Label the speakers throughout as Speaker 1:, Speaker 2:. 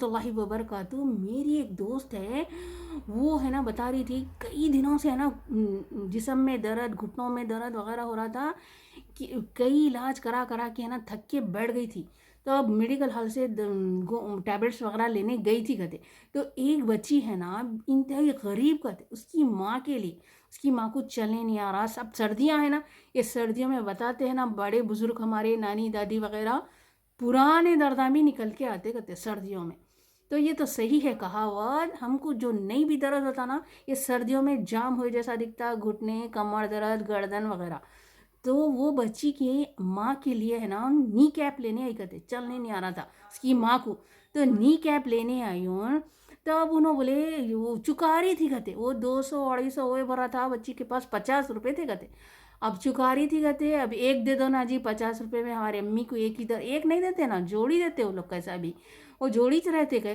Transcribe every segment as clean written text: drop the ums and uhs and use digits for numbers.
Speaker 1: ورحمۃ اللہ وبرکاتہ. میری ایک دوست ہے، وہ ہے نا بتا رہی تھی کئی دنوں سے ہے نا جسم میں درد، گھٹنوں میں درد وغیرہ ہو رہا تھا کہ کئی علاج کرا کرا کے ہے نا تھک کے بیٹھ گئی تھی. تو اب میڈیکل ہال سے ٹیبلٹس وغیرہ لینے گئی تھی کہتے. تو ایک بچی ہے نا انتہائی غریب کہتے، اس کی ماں کے لیے، اس کی ماں کو چلنے نہیں آ رہا. سب سردیاں ہیں نا، یہ سردیوں میں بتاتے ہیں نا بڑے بزرگ ہمارے نانی دادی وغیرہ پرانے درداں بھی نکل کے آتے کہتے سردیوں میں. تو یہ تو صحیح ہے کہاوت. ہم کو جو نہیں بھی درد ہوتا نا، یہ سردیوں میں جام ہوئے جیسا دکھتا، گھٹنے، کمر درد، گردن وغیرہ. تو وہ بچی کی ماں کے لیے ہے نا نی کیپ لینے آئی کہتے، چلنے نہیں آ رہا تھا اس کی ماں کو. تو نی کیپ لینے آئی ہوں. تب انہوں بولے وہ چکا رہی تھی کہتے، وہ 200 250 ہوئے بھرا تھا، بچی کے پاس 50 روپے تھے کہتے. اب چکا رہی تھی کہتے، اب ایک دے دو نا جی 50 روپے میں. ہمارے امی کو ایک ہی ایک نہیں دیتے نا، جوڑی دیتے وہ لوگ کیسا بھی، وہ جوڑی سے رہتے کہ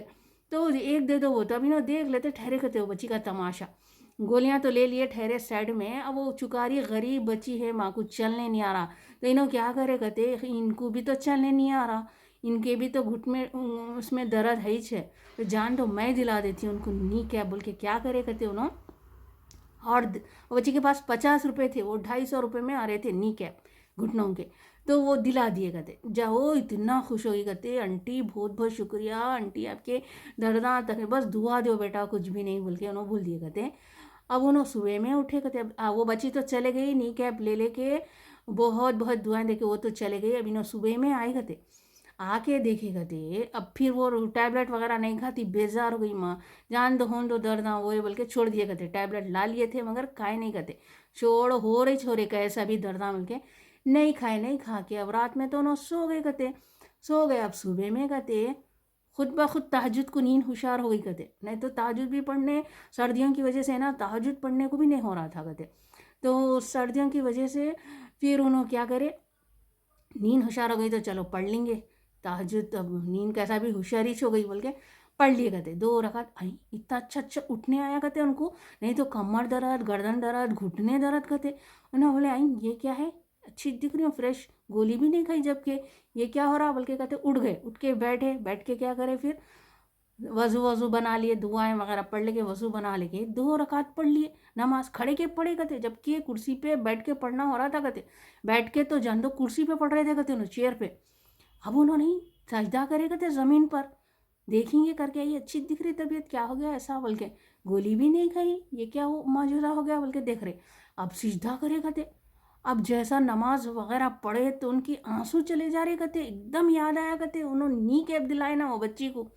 Speaker 1: تو ایک دے دو. وہ تبھی نا دیکھ لیتے ٹھہرے کہتے وہ بچی کا تماشا. گولیاں تو لے لیے، ٹھہرے سائڈ میں. اب وہ چکاری غریب بچی ہے، ماں کو چلنے نہیں آ رہا. تو انہوں کیا کرے کہتے، ان کو بھی تو چلنے نہیں آ رہا، ان کے بھی تو گھٹ میں اس میں درد ہے ہی ہے. تو جان تو میں دلا دیتی ہوں ان کو نی کیپ بول کے. کیا کرے کہتے انہوں، اور بچی کے پاس 50 روپے تھے، وہ 250 روپے میں آ رہے تھے نی کیپ گھٹنوں کے. تو وہ دلا دیے کہتے. جا وہ اتنا خوش ہوئی کہتے، آنٹی بہت بہت شکریہ آنٹی، آپ کے درداں تک بس دعا دو بیٹا، کچھ بھی نہیں بول کے انہوں بول دیے کہتے. اب انہوں صبح میں اٹھے کہتے. اب وہ بچی تو چلے گئی نی کیپ لے لے کے، بہت بہت دعائیں دے کے وہ تو چلے گئی. اب انہوں صبح میں آئے کہتے، آ کے دیکھے کہتے. اب پھر وہ ٹیبلٹ وغیرہ نہیں کھاتی، بیزار ہو گئی ماں. جان دو ہون دو درداں وہ بول کے چھوڑ دیے کہتے. ٹیبلٹ لا لیے تھے مگر کھائے نہیں کہتے. چھوڑ ہو رہے چھوڑے کیسا بھی درداں بول کے نہیں کھائے. نہیں کھا کے اب رات میں تو انہوں سو گئے کہتے. سو گئے. اب صبح میں کہتے خود بخود تہجد کو نیند ہوشیار ہو گئی کہتے. نہیں تو تہجد بھی پڑھنے سردیوں کی وجہ سے نا تہجد پڑھنے کو بھی نہیں ہو رہا تھا کہتے. تو سردیوں کی وجہ سے پھر انہوں کیا کرے، نیند ہوشیار ہو گئی تو چلو پڑھ لیں گے تہجد. اب نیند کیسا بھی ہوشیاری ہو گئی بول کے پڑھ لیے کہتے. 2 رکعت آئی، اتنا اچھا اٹھنے آیا کہتے ان کو. نہیں تو کمر درد، گردن درد، گھٹنے درد کہتے. انہوں بولے آئی یہ کیا ہے، اچھی دکھ رہی ہوں فریش، گولی بھی نہیں کھائی جب کہ یہ کیا ہو رہا بول کے کہتے. اٹھ گئے، اٹھ کے بیٹھے. بیٹھ کے کیا کرے پھر وضو بنا لیے، دعائیں وغیرہ پڑھ لے کے وضو بنا لے کے 2 رکعت پڑھ لیے. نماز کھڑے کے پڑھے کہتے، جب کہ کرسی پہ بیٹھ کے پڑھنا ہو رہا تھا کہتے. بیٹھ کے تو جان دو کرسی پہ پڑھ رہے تھے کہتے انہوں، چیئر پہ. اب انہوں نہیں سجدہ کرے کہتے زمین پر. دیکھیں گے کر کے یہ اچھی دکھ رہی طبیعت، کیا ہو گیا ایسا بول کے. گولی بھی نہیں کھائی، یہ کیا معجزہ ہو گیا بول کے دیکھ رہے. اب سجدہ کرے کہتے. اب جیسا نماز وغیرہ پڑھے تو ان کی آنسو چلے جا رہے کہتے. ایک دم یاد آیا کہتے انہوں نی کیپ دلائے نا وہ بچی کو.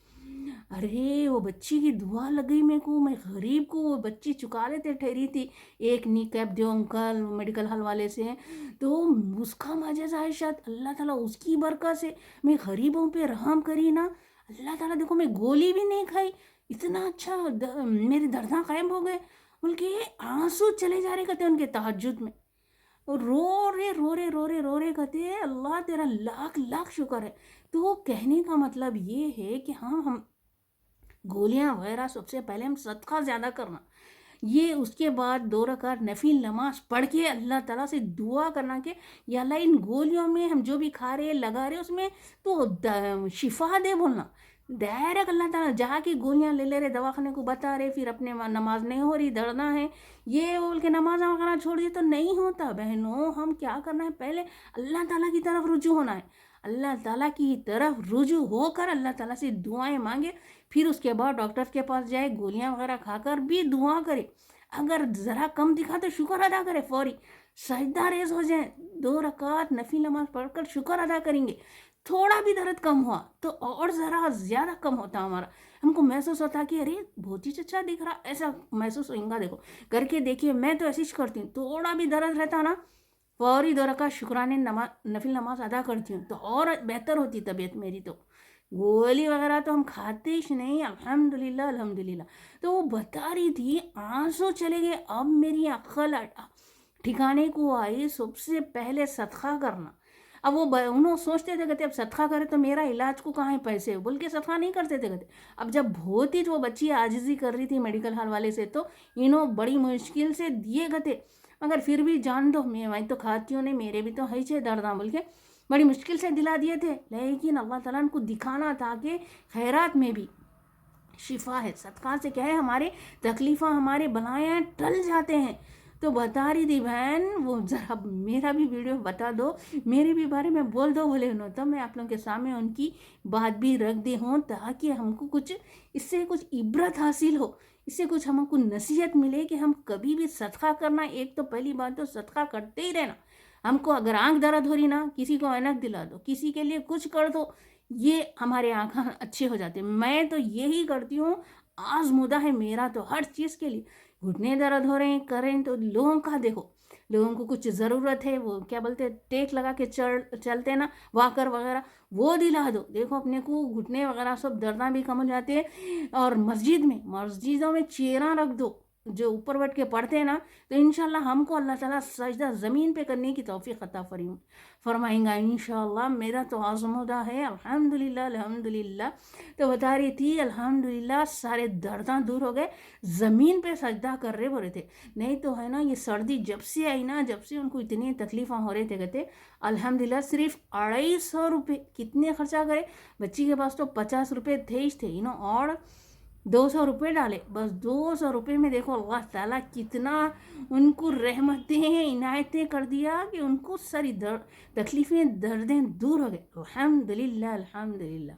Speaker 1: ارے وہ بچی کی دعا لگ گئی میرے کو، میں غریب کو. وہ بچی چکا لیتے ٹھہری تھی، ایک نی کیپ دیو انکل میڈیکل ہال والے سے. تو اس کا معجزہ ہے شاید، اللہ تعالیٰ اس کی برکت سے میں غریبوں پہ رحم کری نا. اللہ تعالیٰ دیکھو میں گولی بھی نہیں کھائی، اتنا اچھا میرے درداں قائم ہو گئے بول کے. آنسو چلے جا رہے کہتے ان کے تہجد میں. رو رے کہتے اللہ تیرا لاکھ لاکھ شکر ہے. تو کہنے کا مطلب یہ ہے کہ ہاں ہم گولیاں وغیرہ سب سے پہلے ہم صدقہ زیادہ کرنا، یہ اس کے بعد 2 رکعت نفل نماز پڑھ کے اللہ تعالیٰ سے دعا کرنا کہ یا اللہ ان گولیوں میں ہم جو بھی کھا رہے لگا رہے اس میں تو شفا دے بولنا. ڈائریکٹ اللہ تعالیٰ جہاں کی گولیاں لے لے رہے دواخانے کو بتا رہے، پھر اپنے نماز نہیں ہو رہی درداں ہیں یہ بول کے نماز وغیرہ چھوڑ دی تو نہیں ہوتا. بہنوں ہم کیا کرنا ہے، پہلے اللہ تعالیٰ کی طرف رجوع ہونا ہے. اللہ تعالیٰ کی طرف رجوع ہو کر اللہ تعالیٰ سے دعائیں مانگے. پھر اس کے بعد ڈاکٹر کے پاس جائے، گولیاں وغیرہ کھا کر بھی دعا کرے. اگر ذرا کم دکھا تو شکر ادا کرے، فوری سجدہ ریز ہو جائیں. 2 رکعت نفل نماز پڑھ کر شکر ادا کریں گے. تھوڑا بھی درد کم ہوا تو اور ذرا زیادہ کم ہوتا ہمارا. ہم کو محسوس ہوتا کہ ارے بہت ہی اچھا دکھ رہا، ایسا محسوس ہوگا. دیکھو کر کے دیکھیے، میں تو ایسی کرتی ہوں. تھوڑا بھی درد رہتا نا فوری 2 رکعت شکرانے نفل نماز ادا کرتی ہوں تو اور بہتر ہوتی طبیعت میری. تو گولی وغیرہ تو ہم کھاتے ہی نہیں، الحمدللہ. تو وہ بتا رہی تھی آنسو چلے گئے. اب میری عقل ٹھکانے کو آئی، سب سے پہلے صدقہ کرنا. اب وہ انہوں سوچتے تھے کہتے اب صدقہ کرے تو میرا علاج کو کہاں ہے پیسے بول کے صدقہ نہیں کرتے تھے کہتے. اب جب بہت ہی وہ بچی عاجزی کر رہی تھی میڈیکل ہال والے سے تو انہوں بڑی مشکل سے دیے کہتے. مگر پھر بھی جان دو میں تو کھاتی ہوں نہیں، میرے بھی تو ہے چھے درداں بول کے بڑی مشکل سے دلا دیے تھے. لیکن اللہ تعالیٰ کو دکھانا تھا کہ خیرات میں بھی شفا ہے. صدقہ سے کیا ہے, ہمارے تکلیفیں, ہمارے بلائیں ٹل جاتے ہیں. تو بتا رہی تھی بہن, وہ ذرا میرا بھی ویڈیو بتا دو, میرے بھی بارے میں بول دو بولے انہوں. تو میں آپ لوگوں کے سامنے ان کی بات بھی رکھ دی ہوں, تاکہ ہم کو کچھ اس سے کچھ عبرت حاصل ہو, اس سے کچھ ہم کو نصیحت ملے کہ ہم کبھی بھی صدقہ کرنا. ایک تو پہلی بات تو صدقہ کرتے ہی رہنا. ہم کو اگر آنکھ درد ہو رہی نا, کسی کو اینک دلا دو, کسی کے لیے کچھ کر دو, یہ ہمارے آنکھیں اچھے ہو جاتے ہیں. میں تو یہی کرتی ہوں, آزمودہ ہے میرا تو ہر چیز کے لیے. گھٹنے درد ہو رہے ہیں کریں تو لوگوں کا دیکھو, لوگوں کو کچھ ضرورت ہے, وہ کیا بولتے ہیں ٹیک لگا کے چلتے نا, واکر وغیرہ, وہ دلا دو. دیکھو اپنے کو گھٹنے وغیرہ سب درداں بھی کم ہو جاتے ہیں. اور مسجدوں میں چیراں رکھ دو, جو اوپر بیٹھ کے پڑھتے ہیں نا, تو انشاءاللہ ہم کو اللہ تعالیٰ سجدہ زمین پہ کرنے کی توفیق عطا فرمائیں گا انشاءاللہ. میرا تو آزمودہ ہے الحمدللہ الحمدللہ. تو بتا رہی تھی الحمدللہ سارے درداں دور ہو گئے, زمین پہ سجدہ کر رہے بولے تھے. نہیں تو ہے نا, یہ سردی جب سے آئی نا, جب سے ان کو اتنی تکلیفیں ہو رہے تھے, کہتے الحمدللہ صرف 250 روپے کتنے خرچہ کرے. بچی کے پاس تو 50 روپے تھے ہی تھے, اور 200 روپے ڈالے بس. 200 روپے میں دیکھو اللہ تعالیٰ کتنا ان کو رحمتیں عنایتیں کر دیا, کہ ان کو ساری تکلیفیں دردیں دور ہو گئے. الحمدللہ الحمدللہ.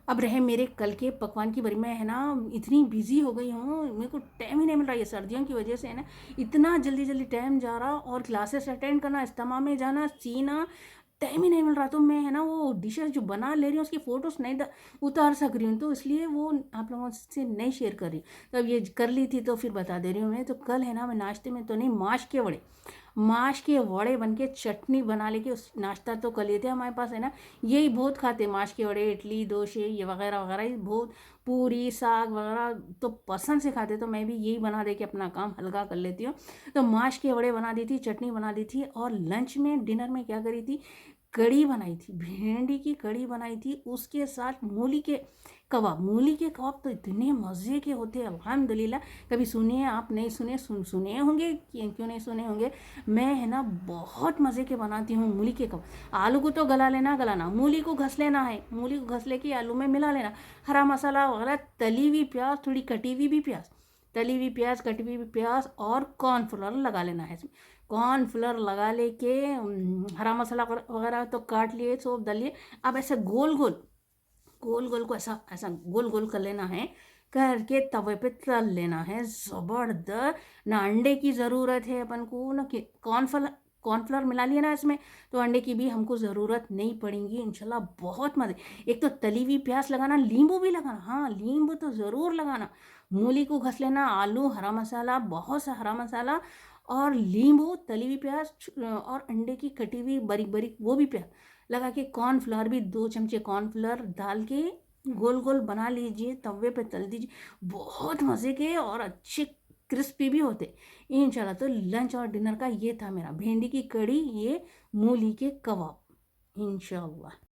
Speaker 1: اب رہے میرے کل کے پکوان کی باری. میں ہے نا اتنی بیزی ہو گئی ہوں, میرے کو ٹائم ہی نہیں مل رہا. یہ سردیوں کی وجہ سے ہے نا, اتنا جلدی جلدی ٹائم جا رہا, اور کلاسز اٹینڈ کرنا, اجتماع میں جانا, سینا, ٹائم ہی نہیں مل رہا. تو میں ہے نا وہ ڈشز جو بنا لے رہی ہوں, اس کی فوٹوز نہیں اتار سک رہی ہوں, تو اس لیے وہ آپ لوگوں سے نہیں شیئر کر رہی. تو اب یہ کر لی تھی تو پھر بتا دے رہی ہوں میں. تو کل ہے نا, میں ناشتے میں تو نہیں, ماش کے وڑے بن کے چٹنی بنا لے کے, اس ناشتہ تو کر لیتے. ہمارے پاس ہے نا یہی بہت کھاتے, ماش کے وڑے, اڈلی, دوشے, یہ وغیرہ وغیرہ, یہ بہت, پوری, ساگ وغیرہ تو پسند سے کھاتے. تو میں بھی یہی بنا دے کے اپنا کام ہلکا کر لیتی ہوں. تو ماش کے وڑے بنا دی تھی, چٹنی بنا دی تھی, اور لنچ میں ڈنر میں کیا کری تھی, کڑی بنائی تھی, بھینڈی کی کڑی بنائی تھی. اس کے ساتھ مولی کے کباب تو اتنے مزے کے ہوتے ہیں الحمدللہ. کبھی سنیے, آپ نہیں سنے ہوں گے, کیوں نہیں سنے ہوں گے. میں ہے نا بہت مزے کے بناتی ہوں مولی کے کباب. آلو کو تو گلانا, مولی کو گھس لینا ہے, مولی کو گھس لے کے آلو میں ملا لینا, ہرا مسالہ وغیرہ, تلی ہوئی پیاز, تھوڑی کٹی ہوئی پیاز, اور کارن فلاور لگا لینا ہے. کارن فلاور لگا لے کے, ہرا مسالہ وغیرہ تو کاٹ لیے, سوپ ڈال لیے. اب ایسے گول گول کو ایسا گول گول کر لینا ہے, کر کے توے پہ تل لینا ہے زبردست. نہ انڈے کی ضرورت ہے اپن کو, نہ کارن فلاور ملا لیا نا اس میں, تو انڈے کی بھی ہم کو ضرورت نہیں پڑیں گی انشاءاللہ. بہت مزے. ایک تو تلی ہوئی پیاز لگانا, لیمبو بھی لگانا, ہاں لیمبو تو ضرور لگانا. مولی کو گھس لینا, آلو, ہرا مسالہ, بہت سا ہرا مسالہ, اور لیمبو, تلی ہوئی پیاز, اور انڈے کی کٹی ہوئی باریک وہ بھی پیاز لگا کے, کارن فلاور بھی 2 چمچے کارن فلاور ڈال کے گول گول بنا لیجئے, توے پہ تل دیجئے. بہت مزے کے اور اچھے کرسپی بھی ہوتے انشاءاللہ. تو لنچ اور ڈنر کا یہ تھا میرا, بھینڈی کی کڑی, یہ مولی کے کباب انشاءاللہ.